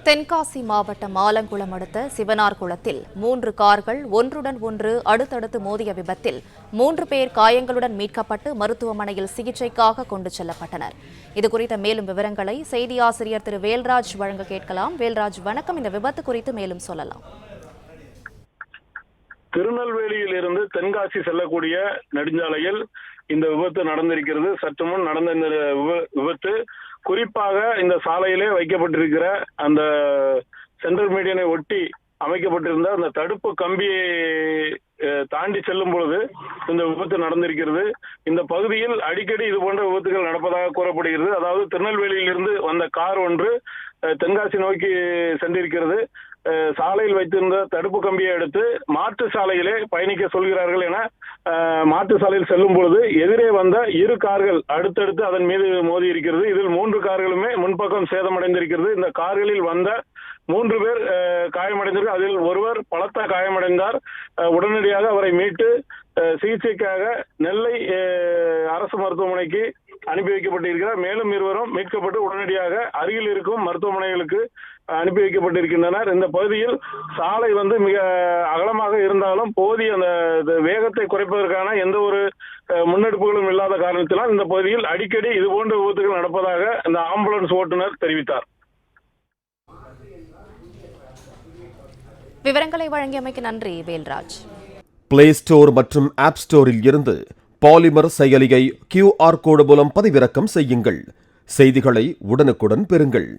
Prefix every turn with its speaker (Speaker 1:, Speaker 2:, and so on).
Speaker 1: தென்காசி மாவட்டம் ஆலங்குளம் அடுத்த சிவனார் குளத்தில் 3 கார்கள் ஒன்றுடன் ஒன்று அடுத்தடுத்து மோதிய விபத்தில் 3 பேர் காயங்களுடன் மீட்கப்பட்டு மருத்துவமனையில் சிகிச்சைக்காக கொண்டு செல்லப்பட்டனர். இதுகுறித்த மேலும் விவரங்களை செய்தி ஆசிரியர் திரு வேல்ராஜ் வழங்க கேட்கலாம். வேல்ராஜ், வணக்கம். இந்த விபத்து குறித்து மேலும் சொல்லலாம்.
Speaker 2: திருநெல்வேலியில் இருந்து தென்காசி செல்லக்கூடிய நெடுஞ்சாலையில் இந்த விபத்து நடந்திருக்கிறது. சற்று முன் நடந்த இந்த விபத்து குறிப்பாக இந்த சாலையிலே வைக்கப்பட்டிருக்கிற அந்த சென்ட்ரல் மீடியனை ஒட்டி அமைக்கப்பட்டிருந்த அந்த தடுப்பு கம்பியை தாண்டி செல்லும் பொழுது இந்த விபத்து நடந்திருக்கிறது. இந்த பகுதியில் அடிக்கடி இது போன்ற விபத்துகள் நடப்பதாக கூறப்படுகிறது. அதாவது திருநெல்வேலியிலிருந்து வந்த கார் ஒன்று தென்காசி நோக்கி சென்றிருக்கிறது. சாலையில் வைத்திருந்த தடுப்பு கம்பியை எடுத்து மாற்று சாலையிலே பயணிக்க சொல்கிறார்கள் என மாற்று சாலையில் செல்லும் பொழுது எதிரே வந்த 2 கார்கள் அடுத்தடுத்து அதன் மீது மோதி இருக்கிறது. இதில் 3 கார்களுமே முன்பக்கம் சேதமடைந்திருக்கிறது. இந்த கார்களில் வந்த 3 பேர் காயமடைந்திருக்கு. அதில் ஒருவர் பலத்த காயமடைந்தார். உடனடியாக அவரை மீட்டு சிகிச்சைக்காக நெல்லை அரசு மருத்துவமனைக்கு அனுப்பி வைக்கப்பட்டிருக்கிறார். மேலும் 2 பேரும் மீட்கப்பட்டு உடனடியாக அருகில் இருக்கும் மருத்துவமனைகளுக்கு அனுப்பி வைக்கப்பட்டிருக்கின்றனர். இந்த பகுதியில் சாலை மிக அகலமாக இருந்தாலும் போதிய அந்த வேகத்தை குறைப்பதற்கான எந்த ஒரு முன்னெடுப்புகளும் இல்லாத காரணத்தினால் இந்த பகுதியில் அடிக்கடி இதுபோன்ற விபத்துகள் நடப்பதாக இந்த ஆம்புலன்ஸ் ஓட்டுநர் தெரிவித்தார்.
Speaker 1: விவரங்களை வழங்கியமைக்கு நன்றி வேல்ராஜ்.
Speaker 3: பிளே ஸ்டோர் மற்றும் ஆப் ஸ்டோரில் இருந்து பாலிமர் செயலியை QR கோடு மூலம் பதிவிறக்கம் செய்யுங்கள். செய்திகளை உடனுக்குடன் பெறுங்கள்.